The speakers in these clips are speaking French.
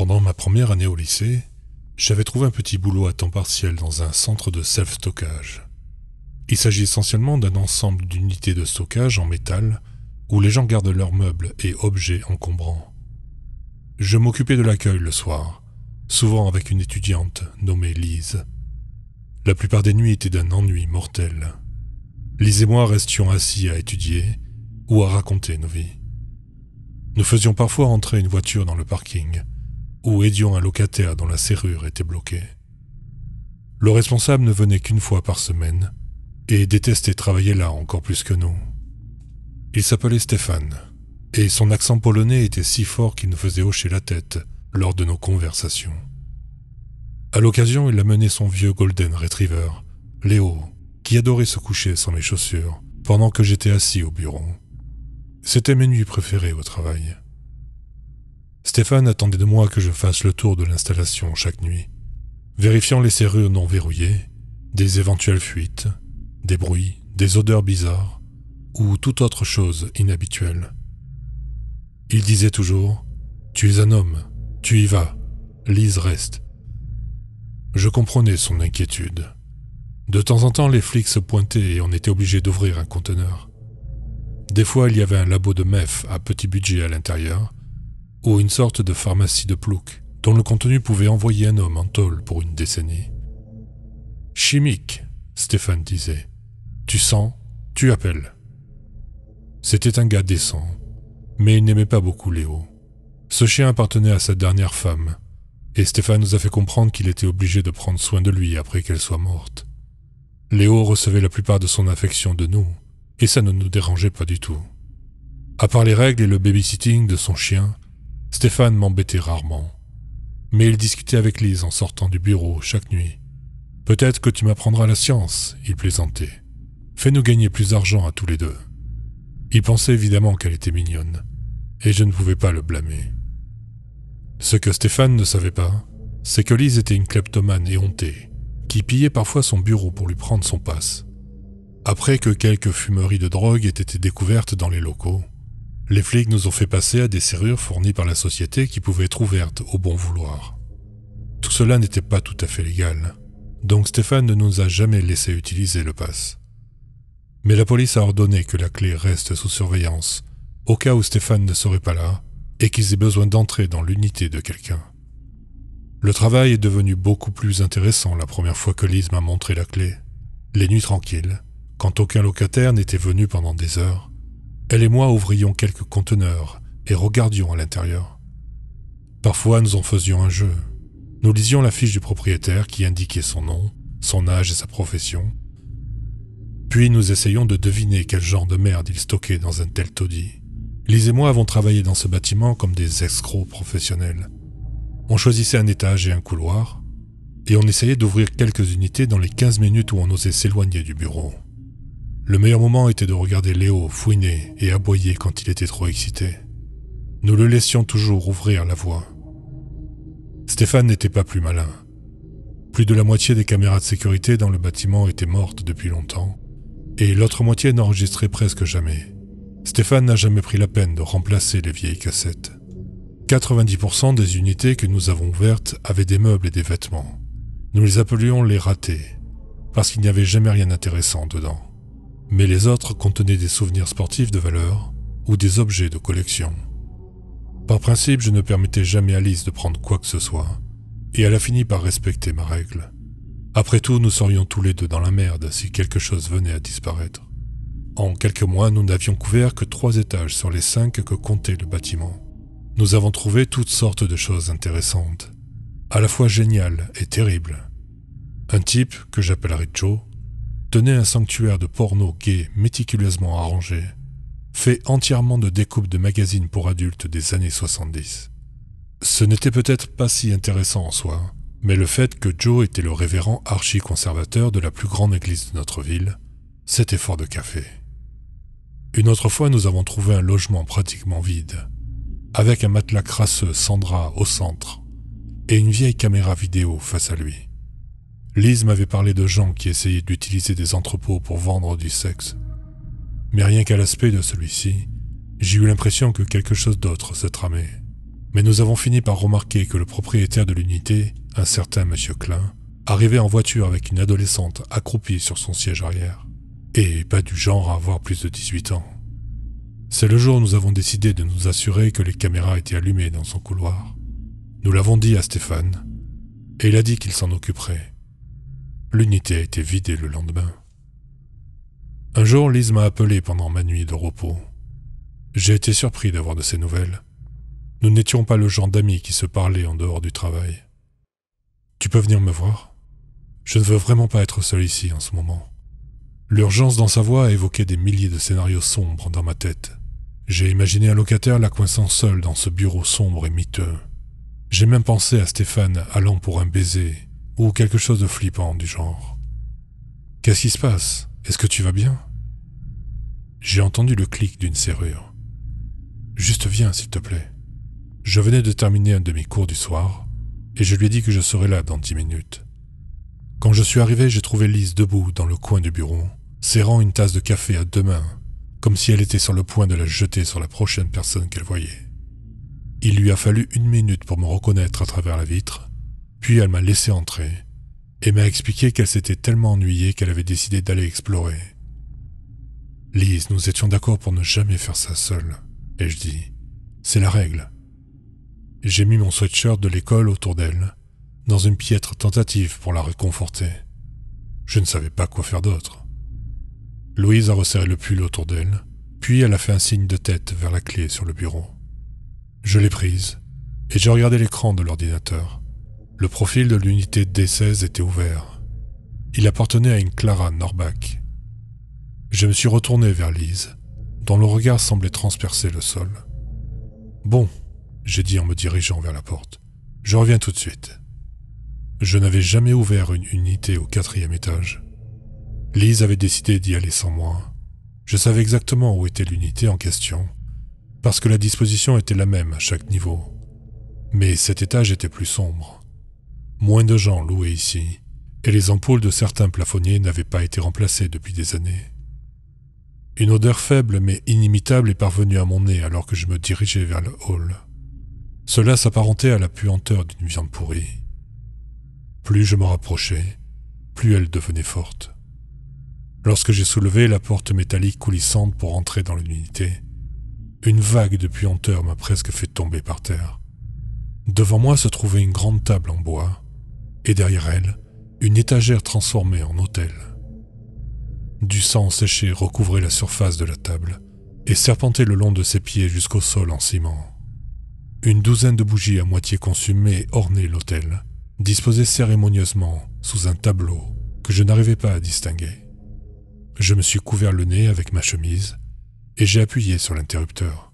Pendant ma première année au lycée, j'avais trouvé un petit boulot à temps partiel dans un centre de self-stockage. Il s'agit essentiellement d'un ensemble d'unités de stockage en métal où les gens gardent leurs meubles et objets encombrants. Je m'occupais de l'accueil le soir, souvent avec une étudiante nommée Lise. La plupart des nuits étaient d'un ennui mortel. Lise et moi restions assis à étudier ou à raconter nos vies. Nous faisions parfois entrer une voiture dans le parking ou aidions un locataire dont la serrure était bloquée. Le responsable ne venait qu'une fois par semaine et détestait travailler là encore plus que nous. Il s'appelait Stéphane, et son accent polonais était si fort qu'il nous faisait hocher la tête lors de nos conversations. À l'occasion, il amenait son vieux Golden Retriever, Léo, qui adorait se coucher sans mes chaussures pendant que j'étais assis au bureau. C'était mes nuits préférées au travail. Stéphane attendait de moi que je fasse le tour de l'installation chaque nuit, vérifiant les serrures non verrouillées, des éventuelles fuites, des bruits, des odeurs bizarres ou toute autre chose inhabituelle. Il disait toujours « Tu es un homme, tu y vas, Lise reste ». Je comprenais son inquiétude. De temps en temps, les flics se pointaient et on était obligé d'ouvrir un conteneur. Des fois, il y avait un labo de meth à petit budget à l'intérieur, ou une sorte de pharmacie de plouc, dont le contenu pouvait envoyer un homme en tôle pour une décennie. « Chimique », Stéphane disait. « Tu sens, tu appelles. » C'était un gars décent, mais il n'aimait pas beaucoup Léo. Ce chien appartenait à sa dernière femme, et Stéphane nous a fait comprendre qu'il était obligé de prendre soin de lui après qu'elle soit morte. Léo recevait la plupart de son affection de nous, et ça ne nous dérangeait pas du tout. À part les règles et le babysitting de son chien, Stéphane m'embêtait rarement. Mais il discutait avec Lise en sortant du bureau chaque nuit. « Peut-être que tu m'apprendras la science », il plaisantait. « Fais-nous gagner plus d'argent à tous les deux. » Il pensait évidemment qu'elle était mignonne, et je ne pouvais pas le blâmer. Ce que Stéphane ne savait pas, c'est que Lise était une kleptomane éhontée, qui pillait parfois son bureau pour lui prendre son passe. Après que quelques fumeries de drogue aient été découvertes dans les locaux, les flics nous ont fait passer à des serrures fournies par la société qui pouvaient être ouvertes au bon vouloir. Tout cela n'était pas tout à fait légal, donc Stéphane ne nous a jamais laissé utiliser le pass. Mais la police a ordonné que la clé reste sous surveillance, au cas où Stéphane ne serait pas là et qu'ils aient besoin d'entrer dans l'unité de quelqu'un. Le travail est devenu beaucoup plus intéressant la première fois que Lise m'a montré la clé. Les nuits tranquilles, quand aucun locataire n'était venu pendant des heures, elle et moi ouvrions quelques conteneurs et regardions à l'intérieur. Parfois, nous en faisions un jeu. Nous lisions la fiche du propriétaire qui indiquait son nom, son âge et sa profession. Puis nous essayions de deviner quel genre de merde il stockait dans un tel taudis. Lise et moi avons travaillé dans ce bâtiment comme des escrocs professionnels. On choisissait un étage et un couloir, et on essayait d'ouvrir quelques unités dans les 15 minutes où on osait s'éloigner du bureau. Le meilleur moment était de regarder Léo fouiner et aboyer quand il était trop excité. Nous le laissions toujours ouvrir la voie. Stéphane n'était pas plus malin. Plus de la moitié des caméras de sécurité dans le bâtiment étaient mortes depuis longtemps, et l'autre moitié n'enregistrait presque jamais. Stéphane n'a jamais pris la peine de remplacer les vieilles cassettes. 90% des unités que nous avons ouvertes avaient des meubles et des vêtements. Nous les appelions les ratés, parce qu'il n'y avait jamais rien d'intéressant dedans. Mais les autres contenaient des souvenirs sportifs de valeur ou des objets de collection. Par principe, je ne permettais jamais à Lise de prendre quoi que ce soit, et elle a fini par respecter ma règle. Après tout, nous serions tous les deux dans la merde si quelque chose venait à disparaître. En quelques mois, nous n'avions couvert que 3 étages sur les 5 que comptait le bâtiment. Nous avons trouvé toutes sortes de choses intéressantes, à la fois géniales et terribles. Un type, que j'appellerai Joe, tenait un sanctuaire de porno gay méticuleusement arrangé, fait entièrement de découpes de magazines pour adultes des années 70. Ce n'était peut-être pas si intéressant en soi, mais le fait que Joe était le révérend archi-conservateur de la plus grande église de notre ville, c'était fort de café. Une autre fois, nous avons trouvé un logement pratiquement vide, avec un matelas crasseux sans drap au centre, et une vieille caméra vidéo face à lui. Lise m'avait parlé de gens qui essayaient d'utiliser des entrepôts pour vendre du sexe. Mais rien qu'à l'aspect de celui-ci, j'ai eu l'impression que quelque chose d'autre se tramait. Mais nous avons fini par remarquer que le propriétaire de l'unité, un certain Monsieur Klein, arrivait en voiture avec une adolescente accroupie sur son siège arrière, et pas du genre à avoir plus de 18 ans. C'est le jour où nous avons décidé de nous assurer que les caméras étaient allumées dans son couloir. Nous l'avons dit à Stéphane, et il a dit qu'il s'en occuperait. L'unité a été vidée le lendemain. Un jour, Lise m'a appelé pendant ma nuit de repos. J'ai été surpris d'avoir de ses nouvelles. Nous n'étions pas le genre d'amis qui se parlaient en dehors du travail. « Tu peux venir me voir ? Je ne veux vraiment pas être seul ici en ce moment. » L'urgence dans sa voix a évoqué des milliers de scénarios sombres dans ma tête. J'ai imaginé un locataire la coinçant seul dans ce bureau sombre et miteux. J'ai même pensé à Stéphane allant pour un baiser ou quelque chose de flippant du genre. « Qu'est-ce qui se passe ? Est-ce que tu vas bien ?» J'ai entendu le clic d'une serrure. « Juste viens, s'il te plaît. » Je venais de terminer un de mes cours du soir et je lui ai dit que je serais là dans 10 minutes. Quand je suis arrivé, j'ai trouvé Lise debout dans le coin du bureau, serrant une tasse de café à 2 mains, comme si elle était sur le point de la jeter sur la prochaine personne qu'elle voyait. Il lui a fallu 1 minute pour me reconnaître à travers la vitre, puis elle m'a laissé entrer et m'a expliqué qu'elle s'était tellement ennuyée qu'elle avait décidé d'aller explorer. « Lise, nous étions d'accord pour ne jamais faire ça seule. » Et je dis, « C'est la règle. » J'ai mis mon sweatshirt de l'école autour d'elle, dans une piètre tentative pour la réconforter. Je ne savais pas quoi faire d'autre. Louise a resserré le pull autour d'elle, puis elle a fait un signe de tête vers la clé sur le bureau. Je l'ai prise, et j'ai regardé l'écran de l'ordinateur. Le profil de l'unité D16 était ouvert. Il appartenait à une Clara Norbach. Je me suis retourné vers Lise, dont le regard semblait transpercer le sol. « Bon, » j'ai dit en me dirigeant vers la porte, « je reviens tout de suite. » Je n'avais jamais ouvert une unité au 4e étage. Lise avait décidé d'y aller sans moi. Je savais exactement où était l'unité en question, parce que la disposition était la même à chaque niveau. Mais cet étage était plus sombre. Moins de gens louaient ici, et les ampoules de certains plafonniers n'avaient pas été remplacées depuis des années. Une odeur faible mais inimitable est parvenue à mon nez alors que je me dirigeais vers le hall. Cela s'apparentait à la puanteur d'une viande pourrie. Plus je me rapprochais, plus elle devenait forte. Lorsque j'ai soulevé la porte métallique coulissante pour entrer dans l'unité, une vague de puanteur m'a presque fait tomber par terre. Devant moi se trouvait une grande table en bois, et derrière elle, une étagère transformée en autel. Du sang séché recouvrait la surface de la table et serpentait le long de ses pieds jusqu'au sol en ciment. Une douzaine de bougies à moitié consumées ornaient l'autel, disposées cérémonieusement sous un tableau que je n'arrivais pas à distinguer. Je me suis couvert le nez avec ma chemise et j'ai appuyé sur l'interrupteur,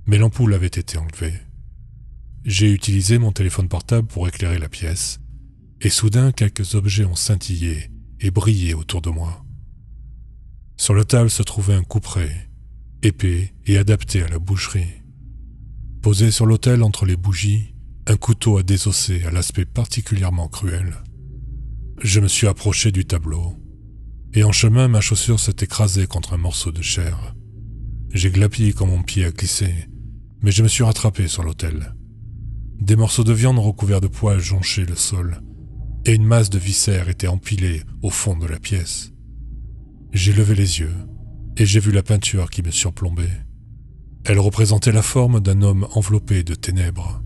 mais l'ampoule avait été enlevée. J'ai utilisé mon téléphone portable pour éclairer la pièce, et soudain quelques objets ont scintillé et brillé autour de moi. Sur la table se trouvait un couperet, épais et adapté à la boucherie. Posé sur l'autel entre les bougies, un couteau à désosser à l'aspect particulièrement cruel. Je me suis approché du tableau, et en chemin ma chaussure s'est écrasée contre un morceau de chair. J'ai glappi quand mon pied a glissé, mais je me suis rattrapé sur l'autel. Des morceaux de viande recouverts de poils jonchaient le sol, et une masse de viscères était empilée au fond de la pièce. J'ai levé les yeux, et j'ai vu la peinture qui me surplombait. Elle représentait la forme d'un homme enveloppé de ténèbres.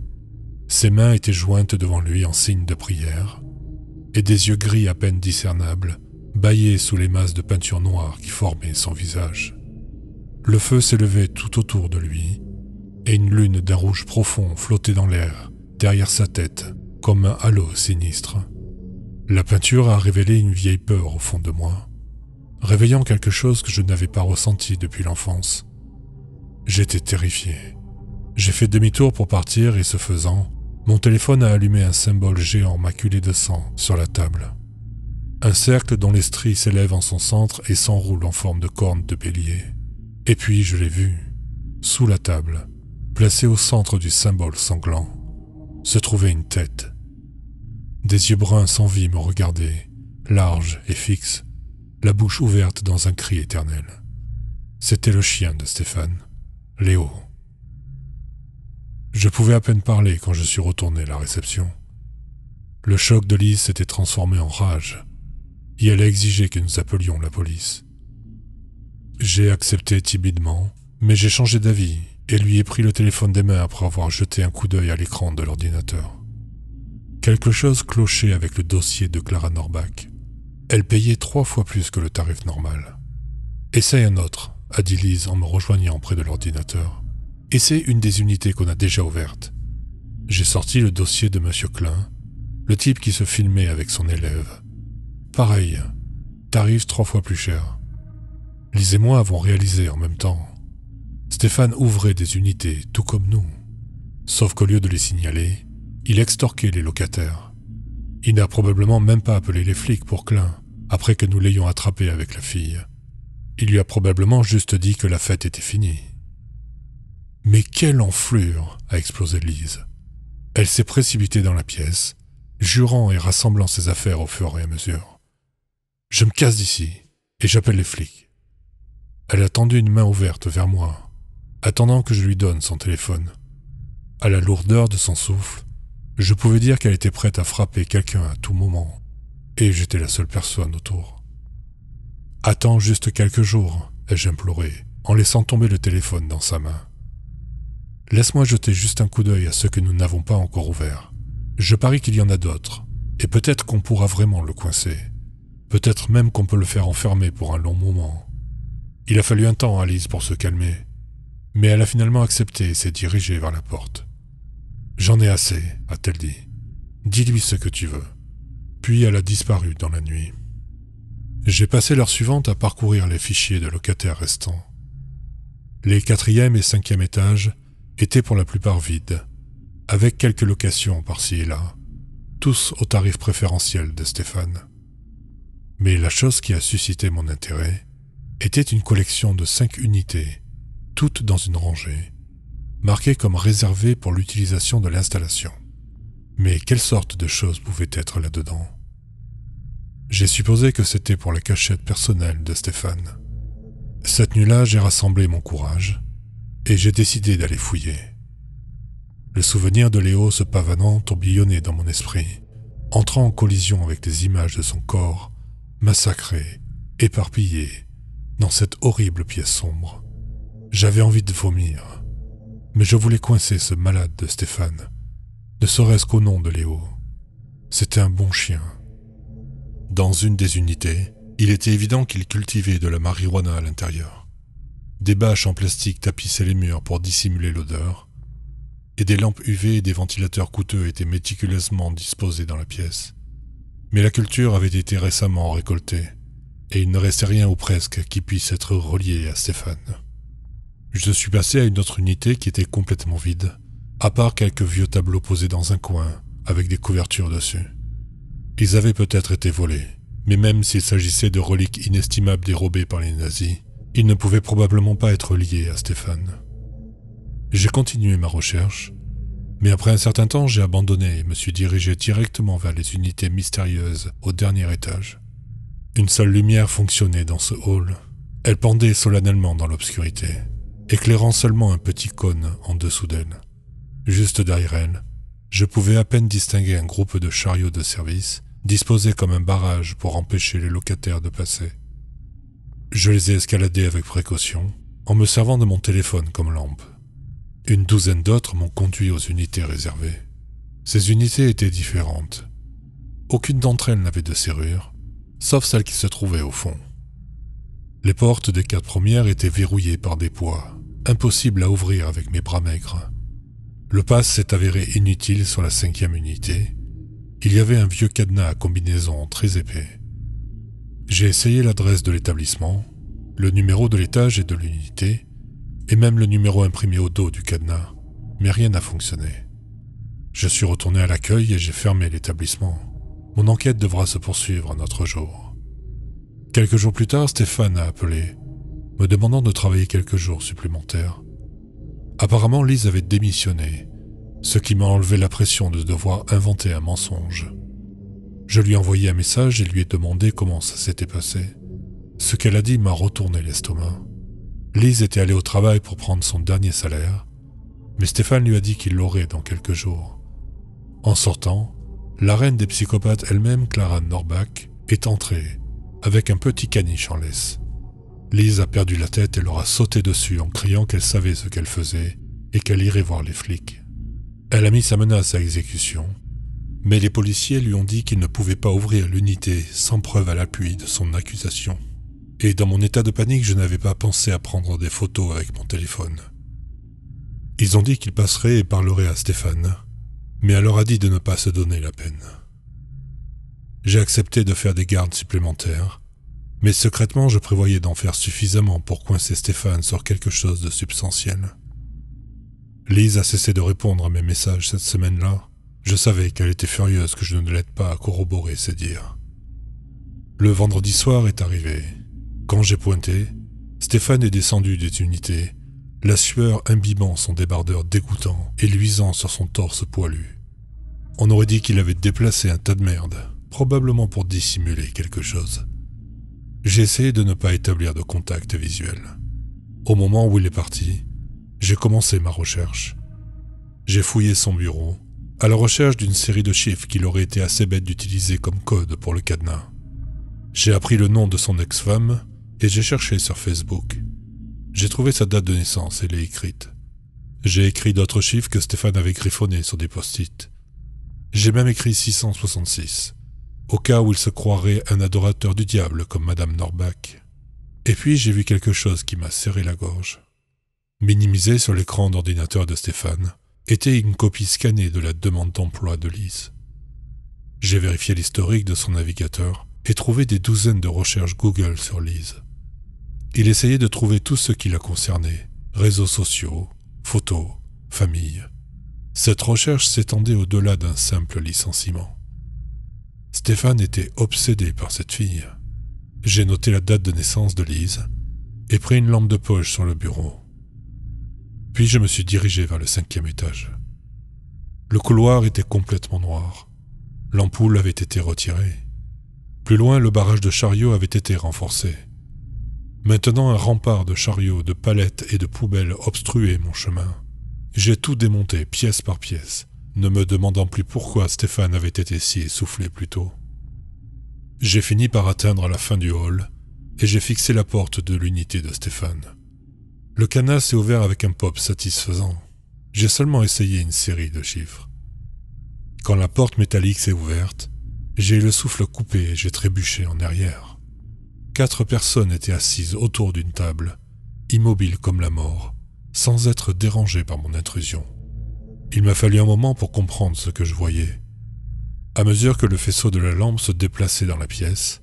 Ses mains étaient jointes devant lui en signe de prière, et des yeux gris à peine discernables bâillaient sous les masses de peinture noire qui formaient son visage. Le feu s'élevait tout autour de lui, et une lune d'un rouge profond flottait dans l'air, derrière sa tête, comme un halo sinistre. La peinture a révélé une vieille peur au fond de moi, réveillant quelque chose que je n'avais pas ressenti depuis l'enfance. J'étais terrifié. J'ai fait demi-tour pour partir et ce faisant, mon téléphone a allumé un symbole géant maculé de sang sur la table. Un cercle dont les stries s'élèvent en son centre et s'enroulent en forme de corne de bélier. Et puis je l'ai vu, sous la table, placée au centre du symbole sanglant, se trouvait une tête. Des yeux bruns sans vie me regardaient, larges et fixes, la bouche ouverte dans un cri éternel. C'était le chien de Stéphane, Léo. Je pouvais à peine parler quand je suis retourné à la réception. Le choc de Lise s'était transformé en rage, et elle a exigé que nous appelions la police. J'ai accepté timidement, mais j'ai changé d'avis et lui ai pris le téléphone des mains après avoir jeté un coup d'œil à l'écran de l'ordinateur. Quelque chose clochait avec le dossier de Clara Norbach. Elle payait 3 fois plus que le tarif normal. « Essaye un autre », a dit Lise en me rejoignant près de l'ordinateur. « Et c'est une des unités qu'on a déjà ouvertes. » J'ai sorti le dossier de M. Klein, le type qui se filmait avec son élève. Pareil, tarif 3 fois plus cher. Lise et moi avons réalisé en même temps. Stéphane ouvrait des unités, tout comme nous. Sauf qu'au lieu de les signaler, il extorquait les locataires. Il n'a probablement même pas appelé les flics pour Klein, après que nous l'ayons attrapé avec la fille. Il lui a probablement juste dit que la fête était finie. Mais quelle enflure, a explosé Lise. Elle s'est précipitée dans la pièce, jurant et rassemblant ses affaires au fur et à mesure. Je me casse d'ici, et j'appelle les flics. Elle a tendu une main ouverte vers moi, attendant que je lui donne son téléphone. À la lourdeur de son souffle, je pouvais dire qu'elle était prête à frapper quelqu'un à tout moment, et j'étais la seule personne autour. « Attends juste quelques jours », ai-je imploré, en laissant tomber le téléphone dans sa main. « Laisse-moi jeter juste un coup d'œil à ceux que nous n'avons pas encore ouverts. Je parie qu'il y en a d'autres, et peut-être qu'on pourra vraiment le coincer. Peut-être même qu'on peut le faire enfermer pour un long moment. » Il a fallu un temps à Lise pour se calmer, mais elle a finalement accepté et s'est dirigée vers la porte. « J'en ai assez, a-t-elle dit. Dis-lui ce que tu veux. » Puis elle a disparu dans la nuit. J'ai passé l'heure suivante à parcourir les fichiers de locataires restants. Les 4e et 5e étages étaient pour la plupart vides, avec quelques locations par-ci et là, tous au tarif préférentiel de Stéphane. Mais la chose qui a suscité mon intérêt était une collection de 5 unités, toutes dans une rangée, marquées comme réservées pour l'utilisation de l'installation. Mais quelle sorte de choses pouvaient être là-dedans? J'ai supposé que c'était pour la cachette personnelle de Stéphane. Cette nuit-là, j'ai rassemblé mon courage et j'ai décidé d'aller fouiller. Le souvenir de Léo se pavanant tourbillonnait dans mon esprit, entrant en collision avec des images de son corps, massacré, éparpillé, dans cette horrible pièce sombre. J'avais envie de vomir, mais je voulais coincer ce malade de Stéphane, ne serait-ce qu'au nom de Léo. C'était un bon chien. Dans une des unités, il était évident qu'il cultivait de la marijuana à l'intérieur. Des bâches en plastique tapissaient les murs pour dissimuler l'odeur, et des lampes UV et des ventilateurs coûteux étaient méticuleusement disposés dans la pièce. Mais la culture avait été récemment récoltée, et il ne restait rien ou presque qui puisse être relié à Stéphane. Je suis passé à une autre unité qui était complètement vide, à part quelques vieux tableaux posés dans un coin, avec des couvertures dessus. Ils avaient peut-être été volés, mais même s'il s'agissait de reliques inestimables dérobées par les nazis, ils ne pouvaient probablement pas être liés à Stéphane. J'ai continué ma recherche, mais après un certain temps, j'ai abandonné et me suis dirigé directement vers les unités mystérieuses au dernier étage. Une seule lumière fonctionnait dans ce hall. Elle pendait solennellement dans l'obscurité, éclairant seulement un petit cône en dessous d'elle. Juste derrière elle, je pouvais à peine distinguer un groupe de chariots de service disposés comme un barrage pour empêcher les locataires de passer. Je les ai escaladés avec précaution, en me servant de mon téléphone comme lampe. Une douzaine d'autres m'ont conduit aux unités réservées. Ces unités étaient différentes. Aucune d'entre elles n'avait de serrure, sauf celle qui se trouvait au fond. Les portes des 4 premières étaient verrouillées par des poids, impossibles à ouvrir avec mes bras maigres. Le pass s'est avéré inutile sur la 5e unité. Il y avait un vieux cadenas à combinaison très épais. J'ai essayé l'adresse de l'établissement, le numéro de l'étage et de l'unité, et même le numéro imprimé au dos du cadenas, mais rien n'a fonctionné. Je suis retourné à l'accueil et j'ai fermé l'établissement. Mon enquête devra se poursuivre un autre jour. Quelques jours plus tard, Stéphane a appelé, me demandant de travailler quelques jours supplémentaires. Apparemment, Lise avait démissionné, ce qui m'a enlevé la pression de devoir inventer un mensonge. Je lui ai envoyé un message et lui ai demandé comment ça s'était passé. Ce qu'elle a dit m'a retourné l'estomac. Lise était allée au travail pour prendre son dernier salaire, mais Stéphane lui a dit qu'il l'aurait dans quelques jours. En sortant, la reine des psychopathes elle-même, Clara Norbach, est entrée, avec un petit caniche en laisse. Lise a perdu la tête et leur a sauté dessus en criant qu'elle savait ce qu'elle faisait et qu'elle irait voir les flics. Elle a mis sa menace à exécution, mais les policiers lui ont dit qu'ils ne pouvaient pas ouvrir l'unité sans preuve à l'appui de son accusation. Et dans mon état de panique, je n'avais pas pensé à prendre des photos avec mon téléphone. Ils ont dit qu'ils passeraient et parleraient à Stéphane, mais elle leur a dit de ne pas se donner la peine. J'ai accepté de faire des gardes supplémentaires, mais secrètement je prévoyais d'en faire suffisamment pour coincer Stéphane sur quelque chose de substantiel. Lise a cessé de répondre à mes messages cette semaine-là. Je savais qu'elle était furieuse que je ne l'aide pas à corroborer ses dires. Le vendredi soir est arrivé. Quand j'ai pointé, Stéphane est descendu des unités, la sueur imbibant son débardeur dégoûtant et luisant sur son torse poilu. On aurait dit qu'il avait déplacé un tas de merde, probablement pour dissimuler quelque chose. J'ai essayé de ne pas établir de contact visuel. Au moment où il est parti, j'ai commencé ma recherche. J'ai fouillé son bureau, à la recherche d'une série de chiffres qu'il aurait été assez bête d'utiliser comme code pour le cadenas. J'ai appris le nom de son ex-femme et j'ai cherché sur Facebook. J'ai trouvé sa date de naissance et l'ai écrite. J'ai écrit d'autres chiffres que Stéphane avait griffonnés sur des post-it. J'ai même écrit 666, au cas où il se croirait un adorateur du diable comme Madame Norbach. Et puis j'ai vu quelque chose qui m'a serré la gorge. Minimisé sur l'écran d'ordinateur de Stéphane était une copie scannée de la demande d'emploi de Lise. J'ai vérifié l'historique de son navigateur et trouvé des douzaines de recherches Google sur Lise. Il essayait de trouver tout ce qui la concernait, réseaux sociaux, photos, famille. Cette recherche s'étendait au-delà d'un simple licenciement. Stéphane était obsédé par cette fille. J'ai noté la date de naissance de Lise et pris une lampe de poche sur le bureau. Puis je me suis dirigé vers le 5e étage. Le couloir était complètement noir. L'ampoule avait été retirée. Plus loin, le barrage de chariots avait été renforcé. Maintenant, un rempart de chariots, de palettes et de poubelles obstruait mon chemin. J'ai tout démonté, pièce par pièce, ne me demandant plus pourquoi Stéphane avait été si essoufflé plus tôt. J'ai fini par atteindre la fin du hall et j'ai fixé la porte de l'unité de Stéphane. Le cadenas s'est ouvert avec un pop satisfaisant. J'ai seulement essayé une série de chiffres. Quand la porte métallique s'est ouverte, j'ai eu le souffle coupé et j'ai trébuché en arrière. 4 personnes étaient assises autour d'une table, immobiles comme la mort, sans être dérangées par mon intrusion. Il m'a fallu un moment pour comprendre ce que je voyais. À mesure que le faisceau de la lampe se déplaçait dans la pièce,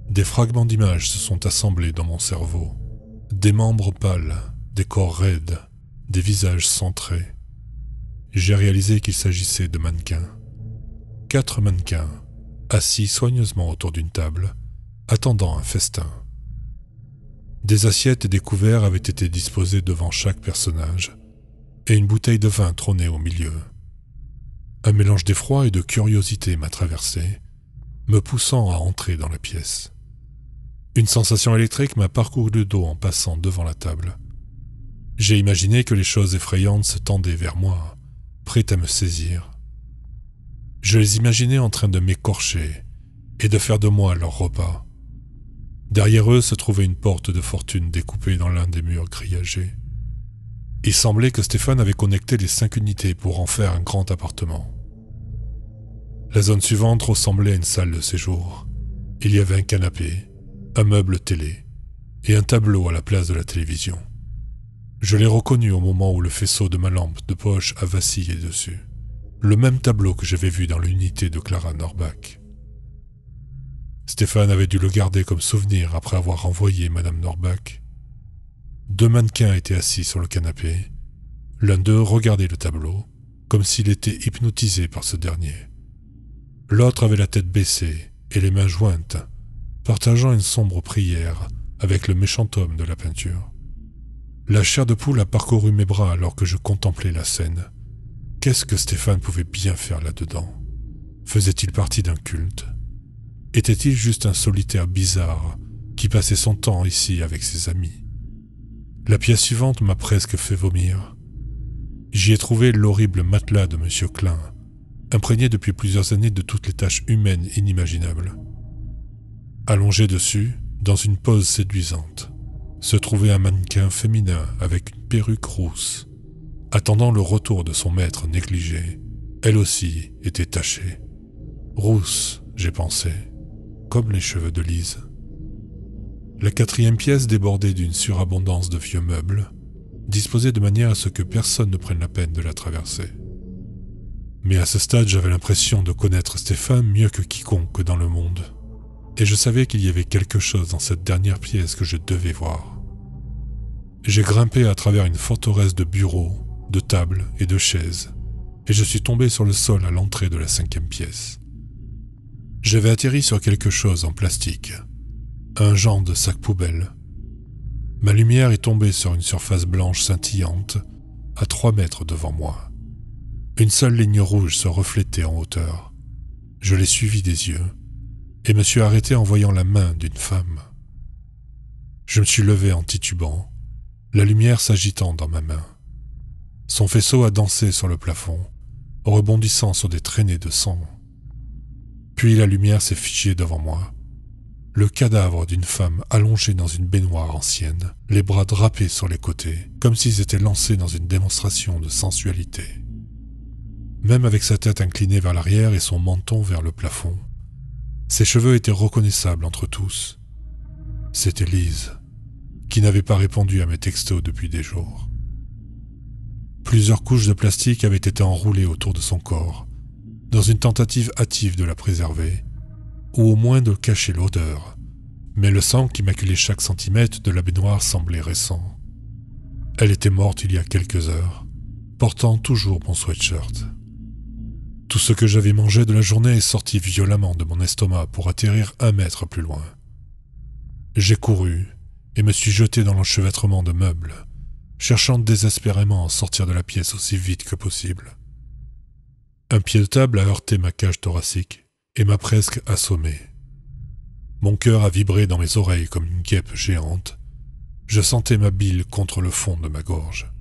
des fragments d'images se sont assemblés dans mon cerveau. Des membres pâles, des corps raides, des visages centrés. J'ai réalisé qu'il s'agissait de mannequins. 4 mannequins, assis soigneusement autour d'une table, attendant un festin. Des assiettes et des couverts avaient été disposés devant chaque personnage, et une bouteille de vin trônait au milieu. Un mélange d'effroi et de curiosité m'a traversé, me poussant à entrer dans la pièce. Une sensation électrique m'a parcouru le dos en passant devant la table. J'ai imaginé que les choses effrayantes se tendaient vers moi, prêtes à me saisir. Je les imaginais en train de m'écorcher et de faire de moi leur repas. Derrière eux se trouvait une porte de fortune découpée dans l'un des murs grillagés. Il semblait que Stéphane avait connecté les 5 unités pour en faire un grand appartement. La zone suivante ressemblait à une salle de séjour. Il y avait un canapé, un meuble télé et un tableau à la place de la télévision. Je l'ai reconnu au moment où le faisceau de ma lampe de poche a vacillé dessus. Le même tableau que j'avais vu dans l'unité de Clara Norbach. Stéphane avait dû le garder comme souvenir après avoir renvoyé Madame Norbach. 2 mannequins étaient assis sur le canapé. L'un d'eux regardait le tableau, comme s'il était hypnotisé par ce dernier. L'autre avait la tête baissée et les mains jointes, partageant une sombre prière avec le méchant homme de la peinture. La chair de poule a parcouru mes bras alors que je contemplais la scène. Qu'est-ce que Stéphane pouvait bien faire là-dedans? Faisait-il partie d'un culte? Était-il juste un solitaire bizarre qui passait son temps ici avec ses amis? La pièce suivante m'a presque fait vomir. J'y ai trouvé l'horrible matelas de M. Klein, imprégné depuis plusieurs années de toutes les tâches humaines inimaginables. Allongé dessus, dans une pose séduisante, se trouvait un mannequin féminin avec une perruque rousse, attendant le retour de son maître négligé. Elle aussi était tachée. Rousse, j'ai pensé, comme les cheveux de Lise. La quatrième pièce débordait d'une surabondance de vieux meubles, disposés de manière à ce que personne ne prenne la peine de la traverser. Mais à ce stade, j'avais l'impression de connaître Stéphane mieux que quiconque dans le monde. Et je savais qu'il y avait quelque chose dans cette dernière pièce que je devais voir. J'ai grimpé à travers une forteresse de bureaux, de tables et de chaises, et je suis tombé sur le sol à l'entrée de la cinquième pièce. J'avais atterri sur quelque chose en plastique, un genre de sac poubelle. Ma lumière est tombée sur une surface blanche scintillante, à 3 mètres devant moi. Une seule ligne rouge se reflétait en hauteur. Je l'ai suivie des yeux, et me suis arrêté en voyant la main d'une femme. Je me suis levé en titubant, la lumière s'agitant dans ma main. Son faisceau a dansé sur le plafond, rebondissant sur des traînées de sang. Puis la lumière s'est figée devant moi. Le cadavre d'une femme allongée dans une baignoire ancienne, les bras drapés sur les côtés, comme s'ils étaient lancés dans une démonstration de sensualité. Même avec sa tête inclinée vers l'arrière et son menton vers le plafond, ses cheveux étaient reconnaissables entre tous. C'était Lise, qui n'avait pas répondu à mes textos depuis des jours. Plusieurs couches de plastique avaient été enroulées autour de son corps, dans une tentative hâtive de la préserver, ou au moins de cacher l'odeur, mais le sang qui maculait chaque centimètre de la baignoire semblait récent. Elle était morte il y a quelques heures, portant toujours mon sweatshirt. Tout ce que j'avais mangé de la journée est sorti violemment de mon estomac pour atterrir 1 mètre plus loin. J'ai couru et me suis jeté dans l'enchevêtrement de meubles, cherchant désespérément à sortir de la pièce aussi vite que possible. Un pied de table a heurté ma cage thoracique et m'a presque assommé. Mon cœur a vibré dans mes oreilles comme une guêpe géante. Je sentais ma bile contre le fond de ma gorge.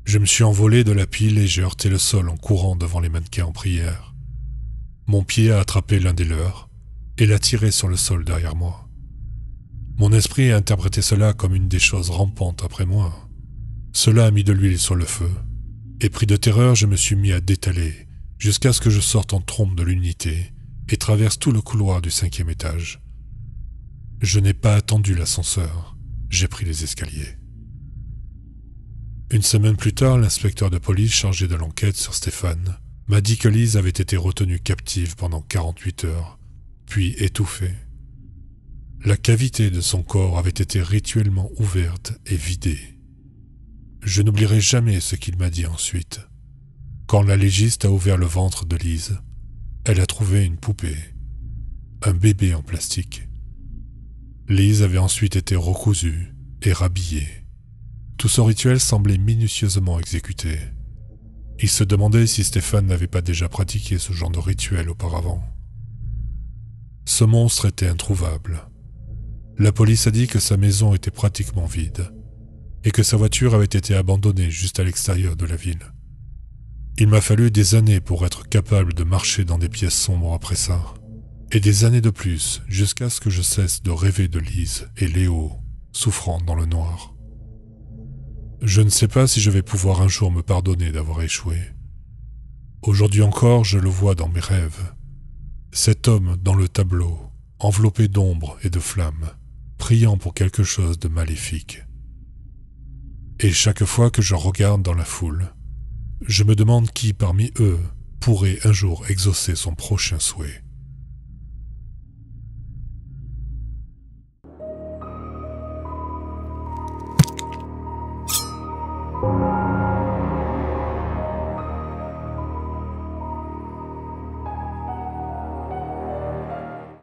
Je me suis envolé de la pile et j'ai heurté le sol en courant devant les mannequins en prière. Mon pied a attrapé l'un des leurs et l'a tiré sur le sol derrière moi. Mon esprit a interprété cela comme une des choses rampantes après moi. Cela a mis de l'huile sur le feu, et pris de terreur, je me suis mis à détaler, jusqu'à ce que je sorte en trombe de l'unité et traverse tout le couloir du 5e étage. Je n'ai pas attendu l'ascenseur, j'ai pris les escaliers. Une semaine plus tard, l'inspecteur de police chargé de l'enquête sur Stéphane m'a dit que Lise avait été retenue captive pendant 48 heures, puis étouffée. La cavité de son corps avait été rituellement ouverte et vidée. Je n'oublierai jamais ce qu'il m'a dit ensuite. Quand la légiste a ouvert le ventre de Lise, elle a trouvé une poupée, un bébé en plastique. Lise avait ensuite été recousue et rhabillée. Tout ce rituel semblait minutieusement exécuté. Il se demandait si Stéphane n'avait pas déjà pratiqué ce genre de rituel auparavant. Ce monstre était introuvable. La police a dit que sa maison était pratiquement vide et que sa voiture avait été abandonnée juste à l'extérieur de la ville. Il m'a fallu des années pour être capable de marcher dans des pièces sombres après ça, et des années de plus jusqu'à ce que je cesse de rêver de Lise et Léo souffrant dans le noir. Je ne sais pas si je vais pouvoir un jour me pardonner d'avoir échoué. Aujourd'hui encore, je le vois dans mes rêves. Cet homme dans le tableau, enveloppé d'ombre et de flammes, priant pour quelque chose de maléfique. Et chaque fois que je regarde dans la foule, je me demande qui parmi eux pourrait un jour exaucer son prochain souhait.